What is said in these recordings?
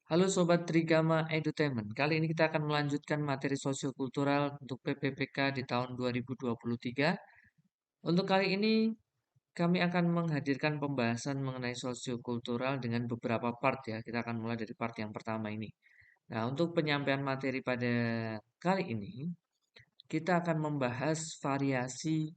Halo Sobat Trigama Edutainment. Kali ini kita akan melanjutkan materi sosiokultural untuk PPPK di tahun 2023. Untuk kali ini kami akan menghadirkan pembahasan mengenai sosiokultural dengan beberapa part ya. Kita akan mulai dari part yang pertama ini. Nah, untuk penyampaian materi pada kali ini, kita akan membahas variasi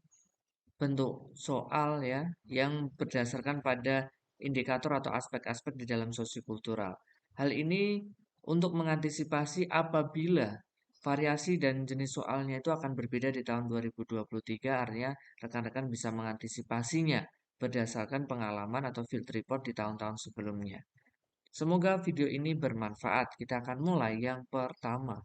bentuk soal ya yang berdasarkan pada indikator atau aspek-aspek di dalam sosiokultural. Hal ini untuk mengantisipasi apabila variasi dan jenis soalnya itu akan berbeda di tahun 2023, artinya rekan-rekan bisa mengantisipasinya berdasarkan pengalaman atau field report di tahun-tahun sebelumnya. Semoga video ini bermanfaat. Kita akan mulai yang pertama.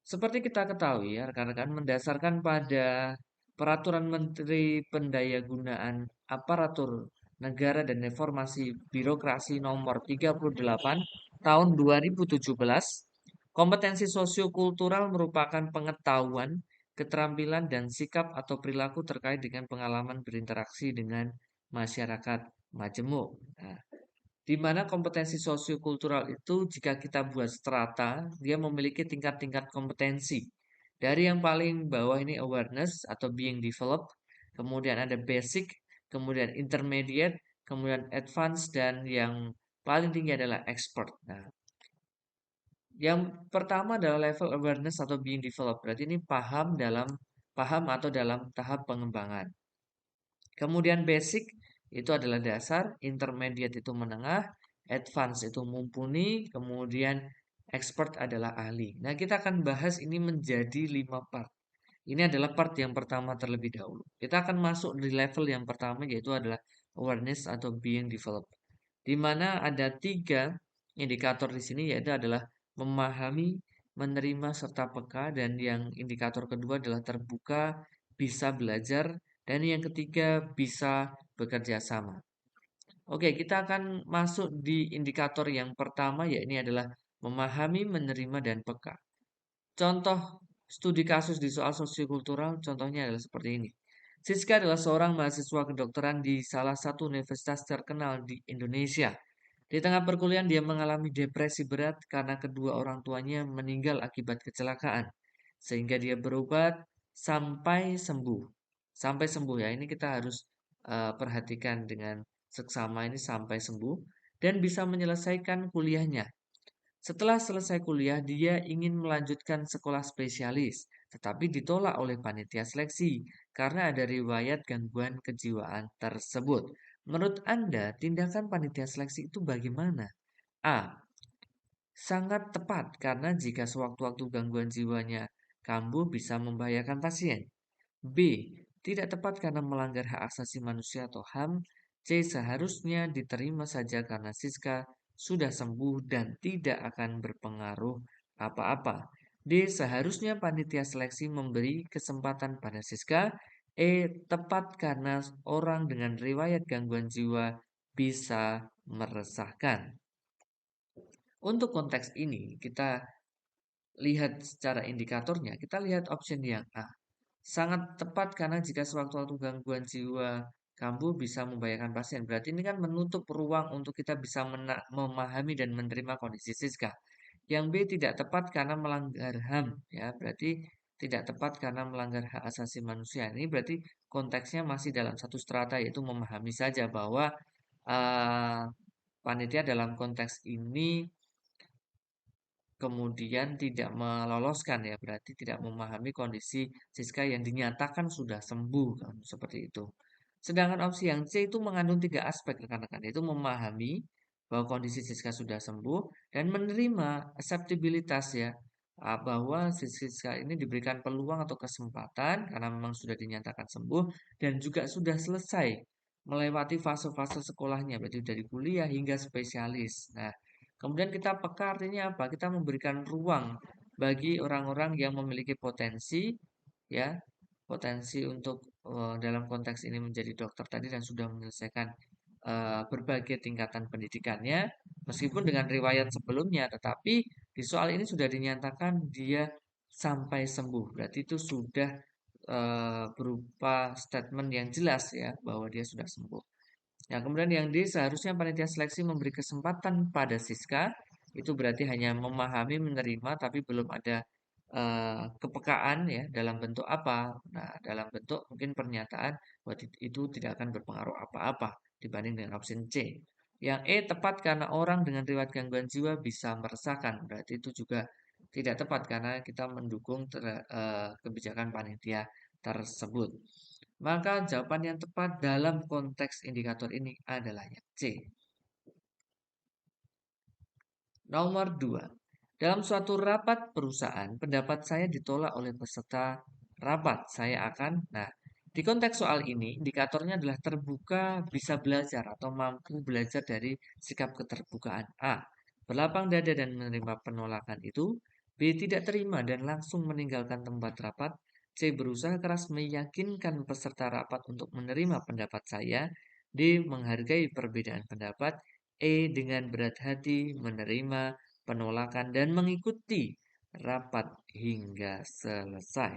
Seperti kita ketahui ya, rekan-rekan mendasarkan pada Peraturan Menteri Pendayagunaan Aparatur Negara dan Reformasi Birokrasi Nomor 38 Tahun 2017, kompetensi sosiokultural merupakan pengetahuan, keterampilan, dan sikap atau perilaku terkait dengan pengalaman berinteraksi dengan masyarakat majemuk. Nah, di mana kompetensi sosiokultural itu jika kita buat strata, dia memiliki tingkat-tingkat kompetensi. Dari yang paling bawah ini awareness atau being developed, kemudian ada basic, kemudian intermediate, kemudian advanced, dan yang paling tinggi adalah expert. Nah, yang pertama adalah level awareness atau being developed. Berarti ini paham atau dalam tahap pengembangan. Kemudian basic itu adalah dasar, intermediate itu menengah, advance itu mumpuni, kemudian expert adalah ahli. Nah, kita akan bahas ini menjadi 5 part. Ini adalah part yang pertama terlebih dahulu. Kita akan masuk di level yang pertama yaitu adalah awareness atau being developed. Di mana ada 3 indikator di sini yaitu adalah memahami, menerima serta peka, dan yang indikator kedua adalah terbuka, bisa belajar, dan yang ketiga bisa bekerja sama. Oke, kita akan masuk di indikator yang pertama yaitu adalah memahami, menerima, dan peka. Contoh studi kasus di soal sosiokultural contohnya adalah seperti ini. Siska adalah seorang mahasiswa kedokteran di salah satu universitas terkenal di Indonesia. Di tengah perkuliahan dia mengalami depresi berat karena kedua orang tuanya meninggal akibat kecelakaan. Sehingga dia berobat sampai sembuh. Sampai sembuh ya, ini kita harus perhatikan dengan seksama ini sampai sembuh dan bisa menyelesaikan kuliahnya. Setelah selesai kuliah, dia ingin melanjutkan sekolah spesialis, tetapi ditolak oleh panitia seleksi karena ada riwayat gangguan kejiwaan tersebut. Menurut Anda, tindakan panitia seleksi itu bagaimana? A. Sangat tepat karena jika sewaktu-waktu gangguan jiwanya kambuh bisa membahayakan pasien. B. Tidak tepat karena melanggar hak asasi manusia atau HAM. C. Seharusnya diterima saja karena Siska sudah sembuh dan tidak akan berpengaruh apa-apa. D. Seharusnya panitia seleksi memberi kesempatan pada Siska. E. Tepat karena orang dengan riwayat gangguan jiwa bisa meresahkan. Untuk konteks ini, kita lihat secara indikatornya, kita lihat option yang A. Sangat tepat karena jika sewaktu-waktu gangguan jiwa kambuh bisa membahayakan pasien. Berarti ini kan menutup ruang untuk kita bisa memahami dan menerima kondisi Siska. Yang B tidak tepat karena melanggar HAM. Ya, berarti tidak tepat karena melanggar hak asasi manusia. Ini berarti konteksnya masih dalam satu strata yaitu memahami saja bahwa uh, panitia dalam konteks ini kemudian tidak meloloskan ya, berarti tidak memahami kondisi Siska yang dinyatakan sudah sembuh kan, seperti itu. Sedangkan opsi yang C itu mengandung 3 aspek rekan-rekan, yaitu memahami bahwa kondisi Siska sudah sembuh dan menerima acceptabilitas ya, bahwa si Siska ini diberikan peluang atau kesempatan karena memang sudah dinyatakan sembuh dan juga sudah selesai melewati fase-fase sekolahnya, berarti dari kuliah hingga spesialis. Nah, kemudian kita peka artinya apa? Kita memberikan ruang bagi orang-orang yang memiliki potensi ya, potensi untuk dalam konteks ini menjadi dokter tadi dan sudah menyelesaikan berbagai tingkatan pendidikannya meskipun dengan riwayat sebelumnya, tetapi di soal ini sudah dinyatakan dia sampai sembuh. Berarti itu sudah berupa statement yang jelas ya bahwa dia sudah sembuh. Nah, kemudian yang D, seharusnya panitia seleksi memberi kesempatan pada Siska, itu berarti hanya memahami, menerima, tapi belum ada kepekaan ya dalam bentuk apa. Nah, dalam bentuk mungkin pernyataan bahwa itu tidak akan berpengaruh apa-apa dibanding dengan opsi C. Yang E, tepat karena orang dengan riwayat gangguan jiwa bisa meresahkan. Berarti itu juga tidak tepat karena kita mendukung kebijakan panitia tersebut. Maka jawaban yang tepat dalam konteks indikator ini adalah yang C. Nomor 2. Dalam suatu rapat perusahaan, pendapat saya ditolak oleh peserta rapat. Nah, di konteks soal ini, indikatornya adalah terbuka, bisa belajar, atau mampu belajar dari sikap keterbukaan. A. Berlapang dada dan menerima penolakan itu. B. Tidak terima dan langsung meninggalkan tempat rapat. C. Berusaha keras meyakinkan peserta rapat untuk menerima pendapat saya. D. Menghargai perbedaan pendapat. E. Dengan berat hati menerima penolakan dan mengikuti rapat hingga selesai.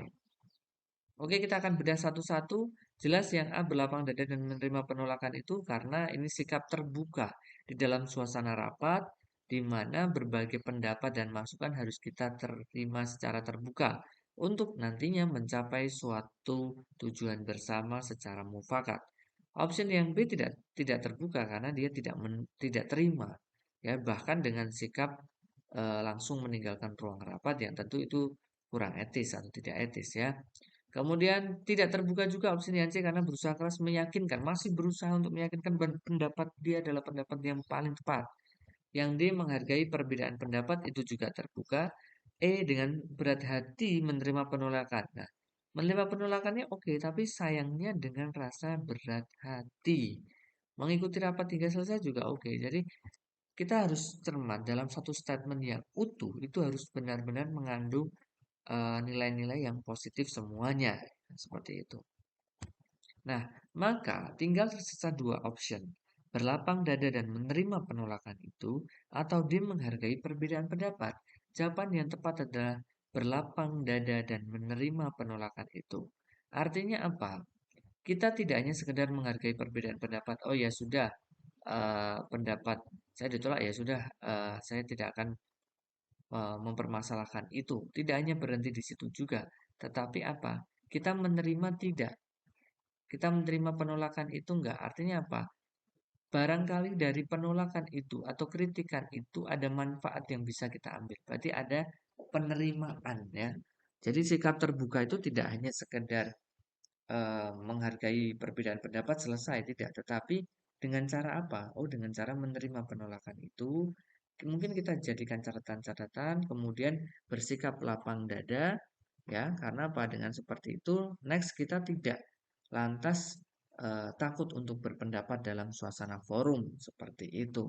Oke, kita akan bedah satu-satu. Jelas yang A, berlapang dada dan menerima penolakan itu karena ini sikap terbuka di dalam suasana rapat, di mana berbagai pendapat dan masukan harus kita terima secara terbuka untuk nantinya mencapai suatu tujuan bersama secara mufakat. Opsi yang B tidak terbuka karena dia tidak terima, ya, bahkan dengan sikap langsung meninggalkan ruang rapat yang tentu itu kurang etis atau tidak etis, ya. Kemudian tidak terbuka juga opsi yang C karena berusaha keras meyakinkan, masih berusaha untuk meyakinkan pendapat dia adalah pendapat yang paling tepat. Yang D, menghargai perbedaan pendapat, itu juga terbuka. E, dengan berat hati menerima penolakan. Nah, menerima penolakannya oke, tapi sayangnya dengan rasa berat hati. Mengikuti rapat hingga selesai juga oke. Jadi kita harus cermat dalam satu statement yang utuh itu harus benar-benar mengandung nilai-nilai yang positif semuanya, seperti itu. Nah, maka tinggal tersisa dua option, berlapang dada dan menerima penolakan itu, atau dia menghargai perbedaan pendapat. Jawaban yang tepat adalah berlapang dada dan menerima penolakan itu. Artinya apa? Kita tidak hanya sekedar menghargai perbedaan pendapat. Oh ya sudah, pendapat saya ditolak, ya sudah, saya tidak akan mempermasalahkan itu. Tidak hanya berhenti di situ juga, tetapi apa? Kita menerima tidak. Kita menerima penolakan itu enggak. Artinya apa? Barangkali dari penolakan itu atau kritikan itu ada manfaat yang bisa kita ambil. Berarti ada penerimaan, ya. Jadi sikap terbuka itu tidak hanya sekedar menghargai perbedaan pendapat selesai, tidak. Tetapi dengan cara apa? Oh, dengan cara menerima penolakan itu. Mungkin kita jadikan catatan-catatan, kemudian bersikap lapang dada, ya. Karena apa? Dengan seperti itu, next kita tidak lantas takut untuk berpendapat dalam suasana forum seperti itu.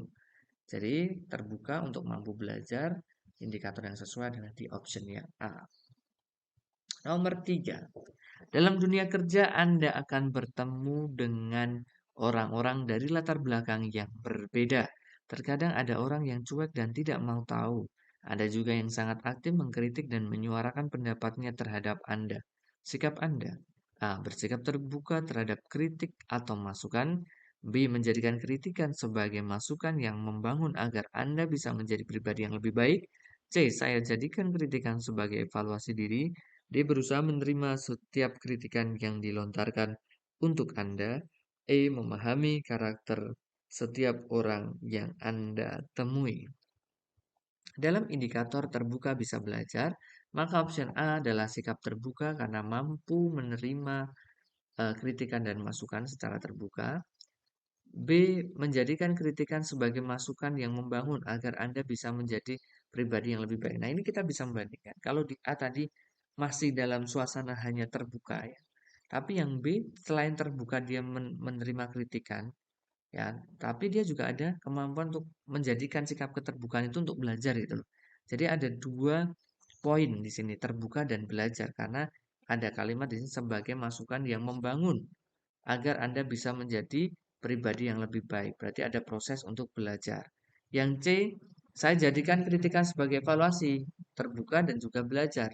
Jadi terbuka untuk mampu belajar, indikator yang sesuai adalah di option yang A. Nomor 3. Dalam dunia kerja Anda akan bertemu dengan orang-orang dari latar belakang yang berbeda. Terkadang ada orang yang cuek dan tidak mau tahu. Ada juga yang sangat aktif mengkritik dan menyuarakan pendapatnya terhadap Anda. Sikap Anda: A. Bersikap terbuka terhadap kritik atau masukan. B. Menjadikan kritikan sebagai masukan yang membangun agar Anda bisa menjadi pribadi yang lebih baik. C. Saya jadikan kritikan sebagai evaluasi diri. Dia berusaha menerima setiap kritikan yang dilontarkan untuk Anda. E. Memahami karakter setiap orang yang Anda temui. Dalam indikator terbuka bisa belajar, maka option A adalah sikap terbuka karena mampu menerima kritikan dan masukan secara terbuka. B. Menjadikan kritikan sebagai masukan yang membangun agar Anda bisa menjadi pribadi yang lebih baik. Nah, ini kita bisa membandingkan. Kalau di A tadi masih dalam suasana hanya terbuka, ya. Tapi yang B selain terbuka dia menerima kritikan, ya, tapi dia juga ada kemampuan untuk menjadikan sikap keterbukaan itu untuk belajar itu loh. Jadi ada dua poin di sini, terbuka dan belajar, karena ada kalimat di sini sebagai masukan yang membangun agar Anda bisa menjadi pribadi yang lebih baik. Berarti ada proses untuk belajar. Yang C, saya jadikan kritikan sebagai evaluasi, terbuka dan juga belajar.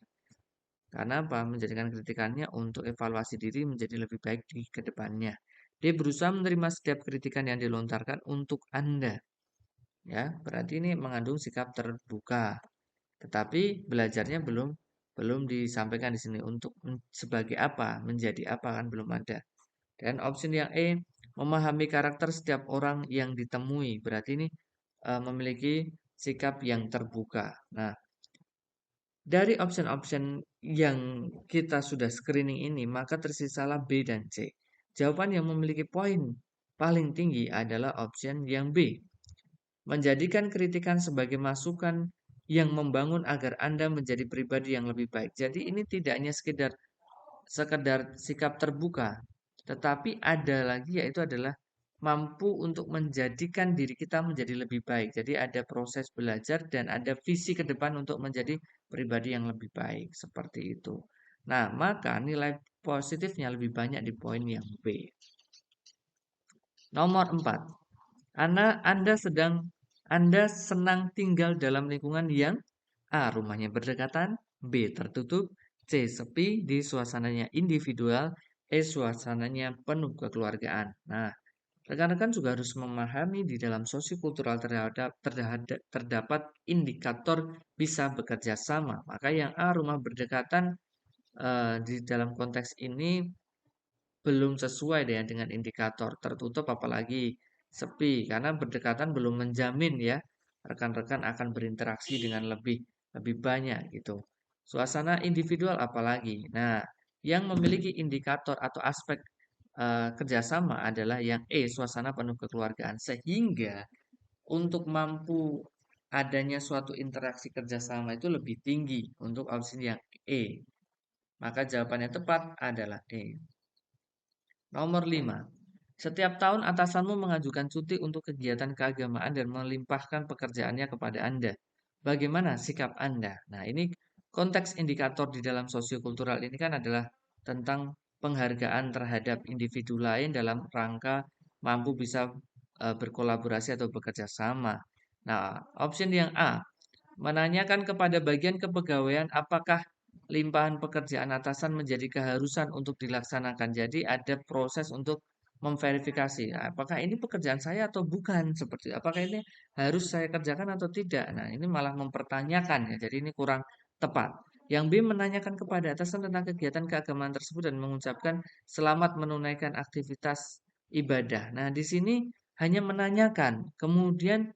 Karena apa? Menjadikan kritikannya untuk evaluasi diri menjadi lebih baik di kedepannya. Dia berusaha menerima setiap kritikan yang dilontarkan untuk Anda. Ya, berarti ini mengandung sikap terbuka. Tetapi belajarnya belum belum disampaikan di sini untuk sebagai apa, menjadi apa kan belum ada. Dan opsi yang E, memahami karakter setiap orang yang ditemui. Berarti ini memiliki sikap yang terbuka. Nah, dari option-option yang kita sudah screening ini, maka tersisalah B dan C. Jawaban yang memiliki poin paling tinggi adalah option yang B. Menjadikan kritikan sebagai masukan yang membangun agar Anda menjadi pribadi yang lebih baik. Jadi ini tidak hanya sekedar sikap terbuka, tetapi ada lagi yaitu adalah mampu untuk menjadikan diri kita menjadi lebih baik. Jadi ada proses belajar dan ada visi ke depan untuk menjadi pribadi yang lebih baik, seperti itu. Nah, maka nilai positifnya lebih banyak di poin yang B. Nomor 4. Anda senang tinggal dalam lingkungan yang A. Rumahnya berdekatan, B. Tertutup, C. Sepi, D. Suasananya individual, E. Suasananya penuh kekeluargaan. Nah, rekan-rekan juga harus memahami di dalam sosiokultural terdapat indikator bisa bekerja sama. Maka yang A. Rumah berdekatan di dalam konteks ini belum sesuai dengan indikator tertutup apalagi sepi karena berdekatan belum menjamin ya rekan-rekan akan berinteraksi dengan lebih lebih banyak gitu. Suasana individual apalagi. Nah, yang memiliki indikator atau aspek kerjasama adalah yang E, suasana penuh kekeluargaan. Sehingga untuk mampu adanya suatu interaksi kerjasama itu lebih tinggi untuk opsi yang E. Maka jawabannya tepat adalah E. Nomor 5. Setiap tahun atasanmu mengajukan cuti untuk kegiatan keagamaan dan melimpahkan pekerjaannya kepada Anda. Bagaimana sikap Anda? Nah, ini konteks indikator di dalam sosiokultural ini kan adalah tentang penghargaan terhadap individu lain dalam rangka mampu bisa berkolaborasi atau bekerja sama. Nah, option yang A, menanyakan kepada bagian kepegawaian apakah limpahan pekerjaan atasan menjadi keharusan untuk dilaksanakan. Jadi ada proses untuk memverifikasi, apakah ini pekerjaan saya atau bukan, seperti apakah ini harus saya kerjakan atau tidak. Nah, ini malah mempertanyakan ya. Jadi ini kurang tepat. Yang B, menanyakan kepada atasan tentang kegiatan keagamaan tersebut dan mengucapkan selamat menunaikan aktivitas ibadah. Nah, di sini hanya menanyakan, kemudian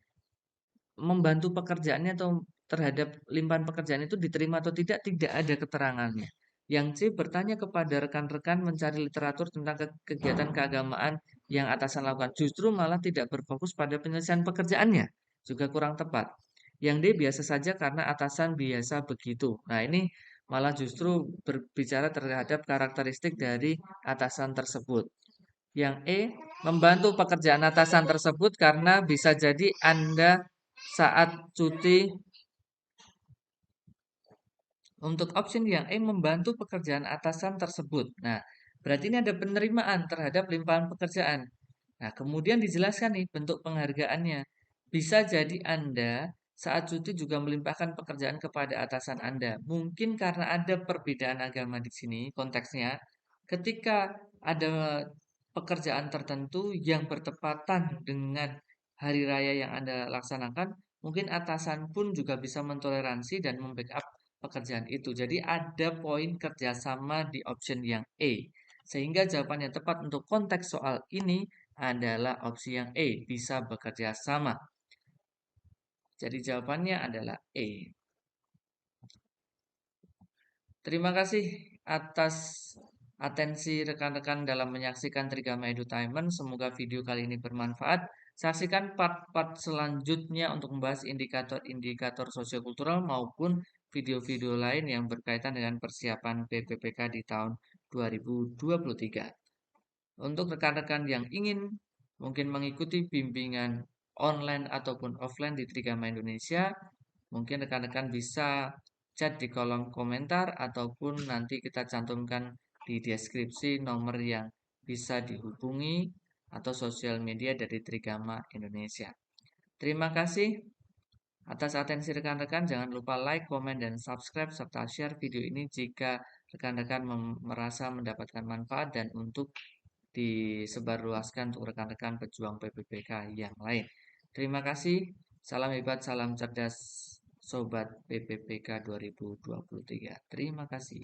membantu pekerjaannya atau terhadap limpahan pekerjaan itu diterima atau tidak, tidak ada keterangannya. Yang C, bertanya kepada rekan-rekan mencari literatur tentang kegiatan keagamaan yang atasan lakukan. Justru malah tidak berfokus pada penyelesaian pekerjaannya. Juga kurang tepat. Yang D, biasa saja karena atasan biasa begitu. Nah, ini malah justru berbicara terhadap karakteristik dari atasan tersebut. Yang E, membantu pekerjaan atasan tersebut karena bisa jadi Anda saat cuti. Untuk option yang E, membantu pekerjaan atasan tersebut. Nah, berarti ini ada penerimaan terhadap limpahan pekerjaan. Nah, kemudian dijelaskan nih bentuk penghargaannya. Bisa jadi Anda saat cuti juga melimpahkan pekerjaan kepada atasan Anda. Mungkin karena ada perbedaan agama di sini konteksnya. Ketika ada pekerjaan tertentu yang bertepatan dengan hari raya yang Anda laksanakan, mungkin atasan pun juga bisa mentoleransi dan membackup pekerjaan itu. Jadi ada poin kerjasama di option yang E. Sehingga jawaban yang tepat untuk konteks soal ini adalah opsi yang E, bisa bekerja sama. Jadi jawabannya adalah E. Terima kasih atas atensi rekan-rekan dalam menyaksikan Trigama Edutainment. Semoga video kali ini bermanfaat. Saksikan part-part selanjutnya untuk membahas indikator-indikator sosiokultural maupun video-video lain yang berkaitan dengan persiapan BPPK di tahun 2023. Untuk rekan-rekan yang ingin mungkin mengikuti bimbingan online ataupun offline di Trigama Indonesia, mungkin rekan-rekan bisa chat di kolom komentar ataupun nanti kita cantumkan di deskripsi nomor yang bisa dihubungi atau sosial media dari Trigama Indonesia. Terima kasih atas atensi rekan-rekan. Jangan lupa like, komen, dan subscribe serta share video ini jika rekan-rekan merasa mendapatkan manfaat dan untuk disebarluaskan untuk rekan-rekan pejuang PPPK yang lain. Terima kasih. Salam hebat, salam cerdas, Sobat PPPK 2023. Terima kasih.